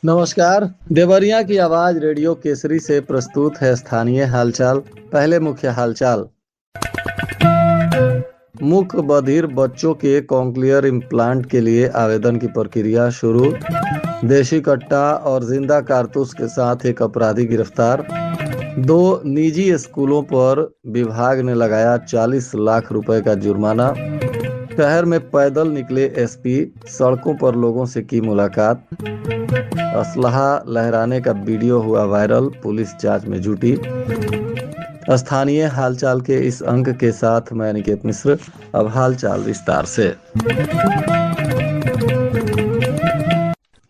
नमस्कार। देवरिया की आवाज रेडियो केसरी से प्रस्तुत है स्थानीय हालचाल। पहले मुख्य हालचाल। मुख बधिर बच्चों के कॉन्क्लियर इम्प्लांट के लिए आवेदन की प्रक्रिया शुरू। देशी कट्टा और जिंदा कारतूस के साथ एक अपराधी गिरफ्तार। 2 निजी स्कूलों पर विभाग ने लगाया 40 लाख रुपए का जुर्माना। शहर में पैदल निकले एसपी, सड़कों पर लोगों से की मुलाकात। असलहा लहराने का वीडियो हुआ वायरल, पुलिस जांच में जुटी। स्थानीय हालचाल के इस अंक के साथ मैं अनिकेत मिश्र। अब हालचाल विस्तार से।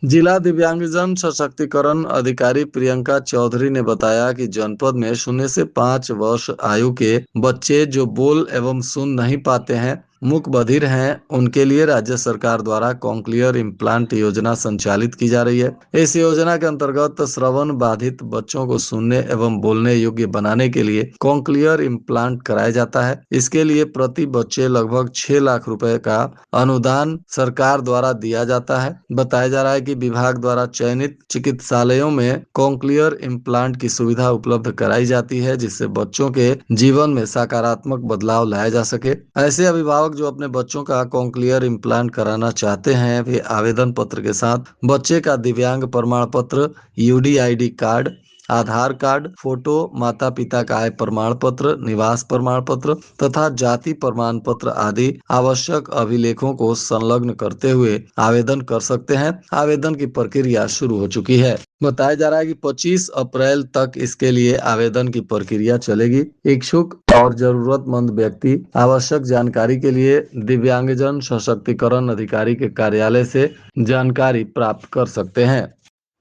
जिला दिव्यांगजन सशक्तिकरण अधिकारी प्रियंका चौधरी ने बताया कि जनपद में 0 से 5 वर्ष आयु के बच्चे जो बोल एवं सुन नहीं पाते हैं, मुख बधिर हैं, उनके लिए राज्य सरकार द्वारा कॉन्क्लियर इम्प्लांट योजना संचालित की जा रही है। इस योजना के अंतर्गत श्रवण बाधित बच्चों को सुनने एवं बोलने योग्य बनाने के लिए कॉन्क्लियर इम्प्लांट कराया जाता है। इसके लिए प्रति बच्चे लगभग 6 लाख रुपए का अनुदान सरकार द्वारा दिया जाता है। बताया जा रहा है कि विभाग द्वारा चयनित चिकित्सालयों में कॉन्क्लियर इम्प्लांट की सुविधा उपलब्ध कराई जाती है, जिससे बच्चों के जीवन में सकारात्मक बदलाव लाया जा सके। ऐसे अभिभावक जो अपने बच्चों का कॉन्क्लियर इम्प्लांट कराना चाहते हैं, वे आवेदन पत्र के साथ बच्चे का दिव्यांग प्रमाण पत्र, यूडीआईडी कार्ड, आधार कार्ड, फोटो, माता पिता का आय प्रमाण पत्र, निवास प्रमाण पत्र तथा जाति प्रमाण पत्र आदि आवश्यक अभिलेखों को संलग्न करते हुए आवेदन कर सकते हैं। आवेदन की प्रक्रिया शुरू हो चुकी है। बताया जा रहा है कि 25 अप्रैल तक इसके लिए आवेदन की प्रक्रिया चलेगी। इच्छुक और जरूरतमंद व्यक्ति आवश्यक जानकारी के लिए दिव्यांगजन सशक्तिकरण अधिकारी के कार्यालय से जानकारी प्राप्त कर सकते हैं।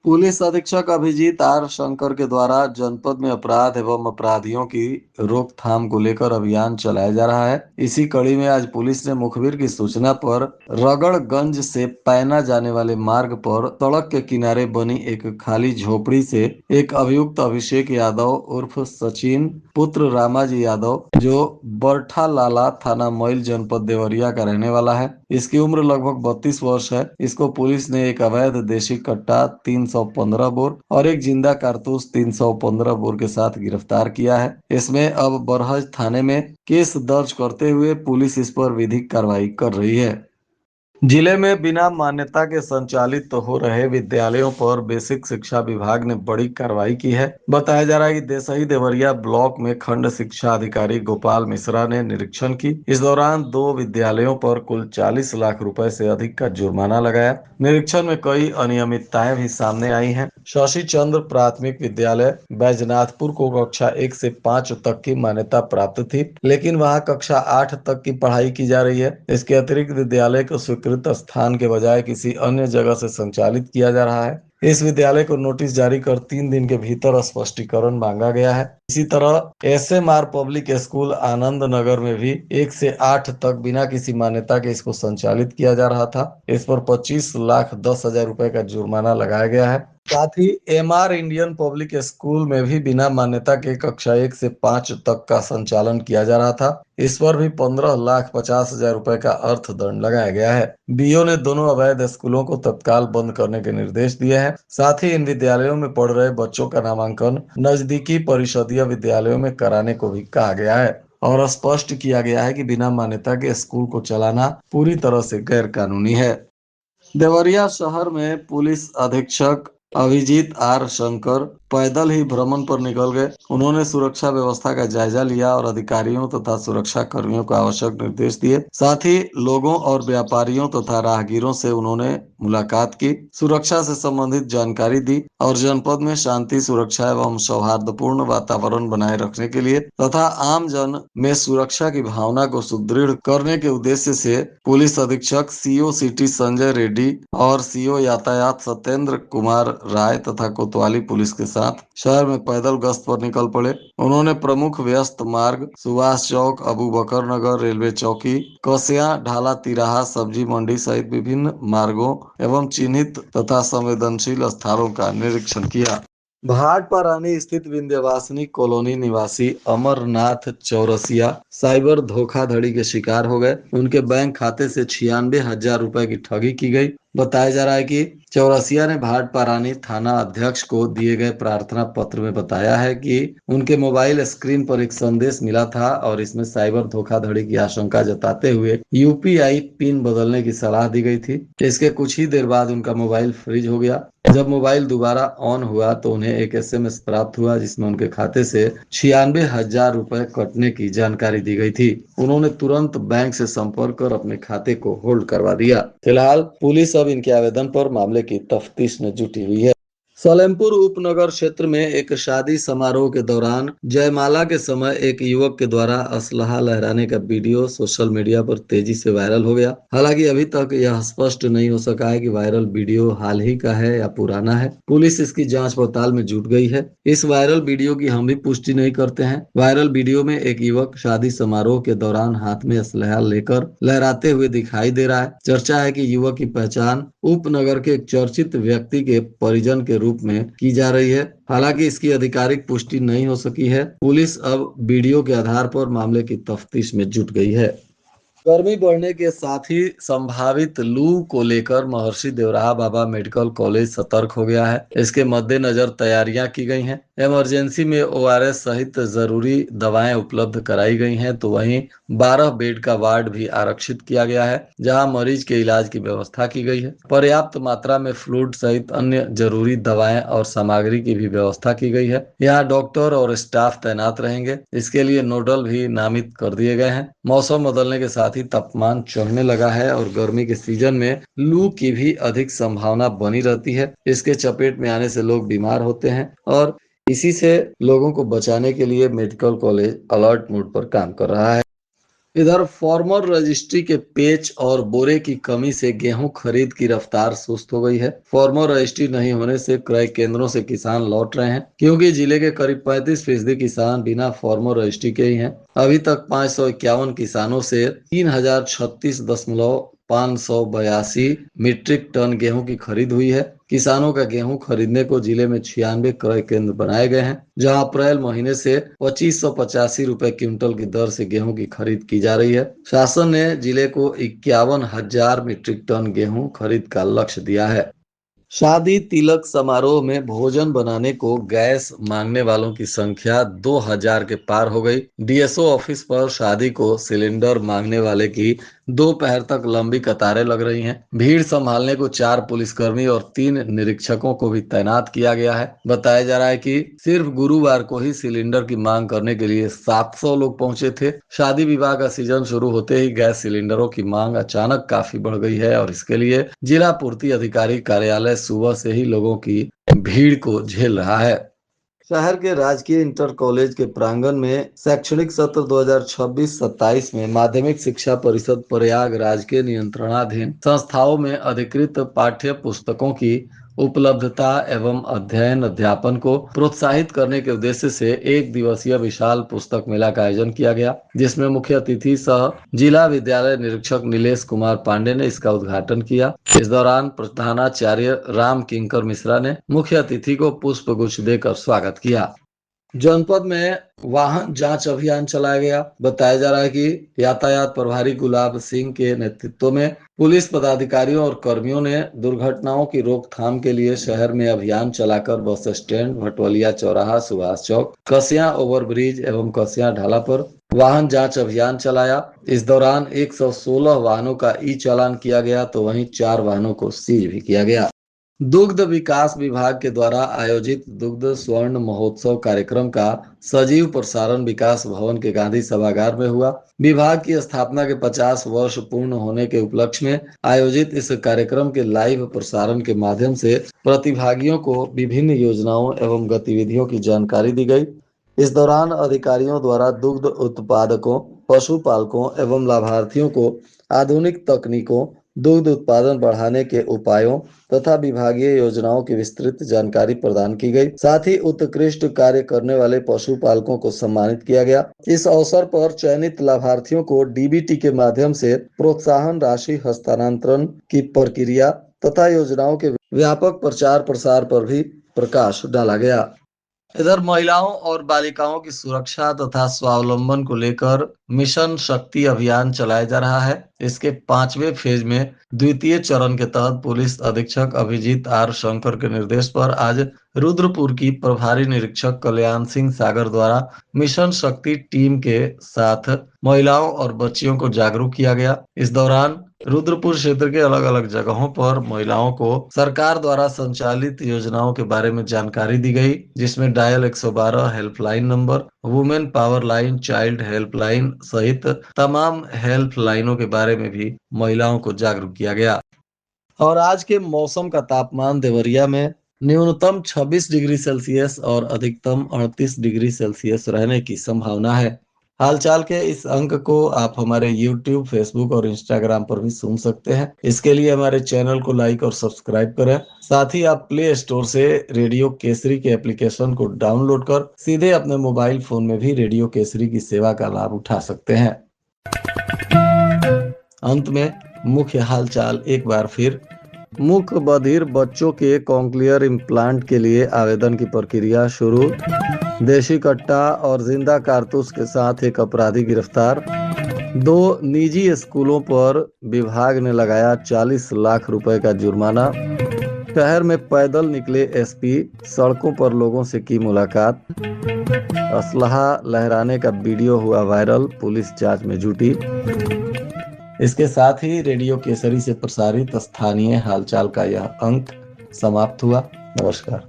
पुलिस अधीक्षक अभिजीत आर शंकर के द्वारा जनपद में अपराध एवं अपराधियों की रोकथाम को लेकर अभियान चलाया जा रहा है। इसी कड़ी में आज पुलिस ने मुखबिर की सूचना पर रगड़गंज से पैना जाने वाले मार्ग पर सड़क के किनारे बनी एक खाली झोपड़ी से एक अभियुक्त अभिषेक यादव उर्फ सचिन पुत्र रामाजी यादव, जो बरठा लाला थाना मैल जनपद देवरिया का रहने वाला है। इसकी उम्र लगभग 32 वर्ष है। इसको पुलिस ने एक अवैध देशी कट्टा 315 बोर और एक जिंदा कारतूस 315 बोर के साथ गिरफ्तार किया है। इसमें अब बरहज थाने में केस दर्ज करते हुए पुलिस इस पर विधिक कार्रवाई कर रही है। जिले में बिना मान्यता के संचालित हो रहे विद्यालयों पर बेसिक शिक्षा विभाग ने बड़ी कार्रवाई की है। बताया जा रहा है कि देसई देवरिया ब्लॉक में खंड शिक्षा अधिकारी गोपाल मिश्रा ने निरीक्षण की। इस दौरान 2 विद्यालयों पर कुल 40 लाख रुपए से अधिक का जुर्माना लगाया। निरीक्षण में कई अनियमितताएं भी सामने आई हैं। शशि चंद्र प्राथमिक विद्यालय बैजनाथपुर को कक्षा 1 से 5 तक की मान्यता प्राप्त थी, लेकिन वहां कक्षा 8 तक की पढ़ाई की जा रही है। इसके अतिरिक्त विद्यालय को स्वीकृत स्थान के बजाय किसी अन्य जगह से संचालित किया जा रहा है। इस विद्यालय को नोटिस जारी कर 3 दिन के भीतर स्पष्टीकरण मांगा गया है। इसी तरह ASMR public school Anand Nagar में भी 1 से 8 तक बिना किसी मान्यता के इसको संचालित किया जा रहा था। इस पर 25,10,000 रुपए का जुर्माना लगाया गया है। साथ ही एमआर इंडियन पब्लिक स्कूल में भी बिना मान्यता के कक्षा 1 से 5 तक का संचालन किया जा रहा था। इस पर भी 15,50,000 रुपए का अर्थदंड लगाया गया है। बीओ ने दोनों अवैध स्कूलों को तत्काल बंद करने के निर्देश दिए हैं। साथ ही इन विद्यालयों में पढ़ रहे बच्चों का नामांकन नजदीकी परिषदीय विद्यालयों में कराने को भी कहा गया है और स्पष्ट किया गया है कि बिना मान्यता के स्कूल को चलाना पूरी तरह से गैर कानूनी है। देवरिया शहर में पुलिस अधीक्षक अभिजीत आर शंकर पैदल ही भ्रमण पर निकल गए। उन्होंने सुरक्षा व्यवस्था का जायजा लिया और अधिकारियों तथा सुरक्षा कर्मियों को आवश्यक निर्देश दिए। साथ ही लोगों और व्यापारियों तथा राहगीरों से उन्होंने मुलाकात की, सुरक्षा से संबंधित जानकारी दी और जनपद में शांति, सुरक्षा एवं सौहार्दपूर्ण वातावरण बनाए रखने के लिए तथा आम जन में सुरक्षा की भावना को सुदृढ़ करने के उद्देश्य से पुलिस अधीक्षक सीओ सिटी संजय रेड्डी और सीओ यातायात सत्येंद्र कुमार राय तथा कोतवाली पुलिस के साथ शहर में पैदल गश्त पर निकल पड़े। उन्होंने प्रमुख व्यस्त मार्ग सुभाष चौक, अबू बकर नगर, रेलवे चौकी, कसिया, ढाला तिराहा, सब्जी मंडी सहित विभिन्न मार्गों एवं चिन्हित तथा संवेदनशील स्थानों का निरीक्षण किया। भाटपारानी स्थित विंध्यवासिनी कॉलोनी निवासी अमरनाथ चौरसिया साइबर धोखाधड़ी के शिकार हो गए। उनके बैंक खाते से 96,000 रुपए की ठगी की गई। बताया जा रहा है कि चौरसिया ने भाटपारानी थाना अध्यक्ष को दिए गए प्रार्थना पत्र में बताया है कि उनके मोबाइल स्क्रीन पर एक संदेश मिला था और इसमें साइबर धोखाधड़ी की आशंका जताते हुए यूपीआई पिन बदलने की सलाह दी गई थी। इसके कुछ ही देर बाद उनका मोबाइल फ्रीज हो गया। जब मोबाइल दोबारा ऑन हुआ तो उन्हें एक एसएमएस प्राप्त हुआ जिसमें उनके खाते से 96,000 रुपए कटने की जानकारी दी गई थी। उन्होंने तुरंत बैंक से संपर्क कर अपने खाते को होल्ड करवा दिया। फिलहाल पुलिस अब इनके आवेदन पर मामले की तफ्तीश में जुटी हुई है। सलेमपुर उपनगर क्षेत्र में एक शादी समारोह के दौरान जयमाला के समय एक युवक के द्वारा असलहा लहराने का वीडियो सोशल मीडिया पर तेजी से वायरल हो गया। हालांकि अभी तक यह स्पष्ट नहीं हो सका है कि वायरल वीडियो हाल ही का है या पुराना है। पुलिस इसकी जांच पड़ताल में जुट गई है। इस वायरल वीडियो की हम भी पुष्टि नहीं करते हैं। वायरल वीडियो में एक युवक शादी समारोह के दौरान हाथ में असलहा लेकर लहराते हुए दिखाई दे रहा है। चर्चा है कि युवक की पहचान उपनगर के एक चर्चित व्यक्ति के परिजन के रूप में की जा रही है। हालांकि इसकी आधिकारिक पुष्टि नहीं हो सकी है। पुलिस अब वीडियो के आधार पर मामले की तफ्तीश में जुट गई है। गर्मी बढ़ने के साथ ही संभावित लू को लेकर महर्षि देवराहा बाबा मेडिकल कॉलेज सतर्क हो गया है। इसके मद्देनजर तैयारियां की गई हैं। इमरजेंसी में ओआरएस सहित जरूरी दवाएं उपलब्ध कराई गई हैं, तो वहीं 12 बेड का वार्ड भी आरक्षित किया गया है जहां मरीज के इलाज की व्यवस्था की गई है। पर्याप्त मात्रा में फ्लूइड सहित अन्य जरूरी दवाएं और सामग्री की भी व्यवस्था की गई है। यहाँ डॉक्टर और स्टाफ तैनात रहेंगे। इसके लिए नोडल भी नामित कर दिए गए हैं। मौसम बदलने के साथ ही तापमान चढ़ने लगा है और गर्मी के सीजन में लू की भी अधिक संभावना बनी रहती है। इसके चपेट में आने से लोग बीमार होते हैं और इसी से लोगों को बचाने के लिए मेडिकल कॉलेज अलर्ट मोड पर काम कर रहा है। इधर फार्मर रजिस्ट्री के पेच और बोरे की कमी से गेहूं खरीद की रफ्तार सुस्त हो गई है। फार्मर रजिस्ट्री नहीं होने से क्रय केंद्रों से किसान लौट रहे हैं, क्योंकि जिले के करीब 35% किसान बिना फार्मर रजिस्ट्री के ही हैं। अभी तक 551 किसानों से 3,036,582 मीट्रिक टन गेहूं की खरीद हुई है। किसानों का गेहूं खरीदने को जिले में 96 क्रय केंद्र बनाए गए हैं, जहां अप्रैल महीने से 2585 रुपए क्विंटल की दर से गेहूं की खरीद की जा रही है। शासन ने जिले को 51,000 मीट्रिक टन गेहूं खरीद का लक्ष्य दिया है। शादी तिलक समारोह में भोजन बनाने को गैस मांगने वालों की संख्या 2,000 के पार हो गई। डीएसओ ऑफिस पर शादी को सिलेंडर मांगने वाले की दोपहर तक लंबी कतारें लग रही हैं। भीड़ संभालने को 4 पुलिसकर्मी और 3 निरीक्षकों को भी तैनात किया गया है। बताया जा रहा है कि सिर्फ गुरुवार को ही सिलेंडर की मांग करने के लिए 700 लोग पहुंचे थे। शादी विवाह का सीजन शुरू होते ही गैस सिलेंडरों की मांग अचानक काफी बढ़ गई है और इसके लिए जिला पूर्ति अधिकारी कार्यालय सुबह से ही लोगों की भीड़ को झेल रहा है। शहर के राजकीय इंटर कॉलेज के प्रांगण में शैक्षणिक सत्र 2026-27 में माध्यमिक शिक्षा परिषद प्रयागराज के नियंत्रणाधीन संस्थाओं में अधिकृत पाठ्य पुस्तकों की उपलब्धता एवं अध्ययन अध्यापन को प्रोत्साहित करने के उद्देश्य से एक दिवसीय विशाल पुस्तक मेला का आयोजन किया गया, जिसमें मुख्य अतिथि सह जिला विद्यालय निरीक्षक नीलेश कुमार पांडे ने इसका उद्घाटन किया। इस दौरान प्रधानाचार्य राम किंकर मिश्रा ने मुख्य अतिथि को पुष्प गुच्छ देकर स्वागत किया। जनपद में वाहन जांच अभियान चलाया गया। बताया जा रहा है कि यातायात प्रभारी गुलाब सिंह के नेतृत्व में पुलिस पदाधिकारियों और कर्मियों ने दुर्घटनाओं की रोकथाम के लिए शहर में अभियान चलाकर बस स्टैंड, भटवलिया चौराहा, सुभाष चौक, कसिया ओवरब्रिज एवं कसिया ढाला पर वाहन जांच अभियान चलाया। इस दौरान 116 वाहनों का ई चालान किया गया, तो वहीं 4 वाहनों को सीज भी किया गया। दुग्ध विकास विभाग के द्वारा आयोजित दुग्ध स्वर्ण महोत्सव कार्यक्रम का सजीव प्रसारण विकास भवन के गांधी सभागार में हुआ। विभाग की स्थापना के 50 वर्ष पूर्ण होने के उपलक्ष्य में आयोजित इस कार्यक्रम के लाइव प्रसारण के माध्यम से प्रतिभागियों को विभिन्न योजनाओं एवं गतिविधियों की जानकारी दी गई। इस दौरान अधिकारियों द्वारा दुग्ध उत्पादकों, पशुपालकों एवं लाभार्थियों को आधुनिक तकनीकों, दुग्ध उत्पादन बढ़ाने के उपायों तथा विभागीय योजनाओं की विस्तृत जानकारी प्रदान की गई। साथ ही उत्कृष्ट कार्य करने वाले पशुपालकों को सम्मानित किया गया। इस अवसर पर चयनित लाभार्थियों को डीबीटी के माध्यम से प्रोत्साहन राशि हस्तांतरण की प्रक्रिया तथा योजनाओं के व्यापक प्रचार प्रसार पर भी प्रकाश डाला गया। इधर महिलाओं और बालिकाओं की सुरक्षा तथा स्वावलंबन को लेकर मिशन शक्ति अभियान चलाया जा रहा है। इसके 5वें फेज में द्वितीय चरण के तहत पुलिस अधीक्षक अभिजीत आर शंकर के निर्देश पर आज रुद्रपुर की प्रभारी निरीक्षक कल्याण सिंह सागर द्वारा मिशन शक्ति टीम के साथ महिलाओं और बच्चियों को जागरूक किया गया। इस दौरान रुद्रपुर क्षेत्र के अलग अलग जगहों पर महिलाओं को सरकार द्वारा संचालित योजनाओं के बारे में जानकारी दी गई, जिसमें dial 112 helpline number, women power line, child helpline सहित तमाम हेल्प लाइनों के बारे में भी महिलाओं को जागरूक किया गया। और आज के मौसम का तापमान देवरिया में न्यूनतम 26 डिग्री सेल्सियस और अधिकतम 38 डिग्री सेल्सियस रहने की संभावना है। हालचाल के इस अंक को आप हमारे YouTube, Facebook और Instagram पर भी सुन सकते हैं। इसके लिए हमारे चैनल को लाइक और सब्सक्राइब करें। साथ ही आप प्ले स्टोर से रेडियो केसरी के एप्लीकेशन को डाउनलोड कर सीधे अपने मोबाइल फोन में भी रेडियो केसरी की सेवा का लाभ उठा सकते हैं। अंत में मुख्य हालचाल एक बार फिर। मुख बधिर बच्चों के कॉन्क्लियर इम्प्लांट के लिए आवेदन की प्रक्रिया शुरू। देशी कट्टा और जिंदा कारतूस के साथ एक अपराधी गिरफ्तार। 2 निजी स्कूलों पर विभाग ने लगाया 40 लाख रुपए का जुर्माना। शहर में पैदल निकले एसपी, सड़कों पर लोगों से की मुलाकात। असलहा लहराने का वीडियो हुआ वायरल, पुलिस जांच में जुटी। इसके साथ ही रेडियो केसरी से प्रसारित स्थानीय हालचाल का यह अंक समाप्त हुआ। नमस्कार।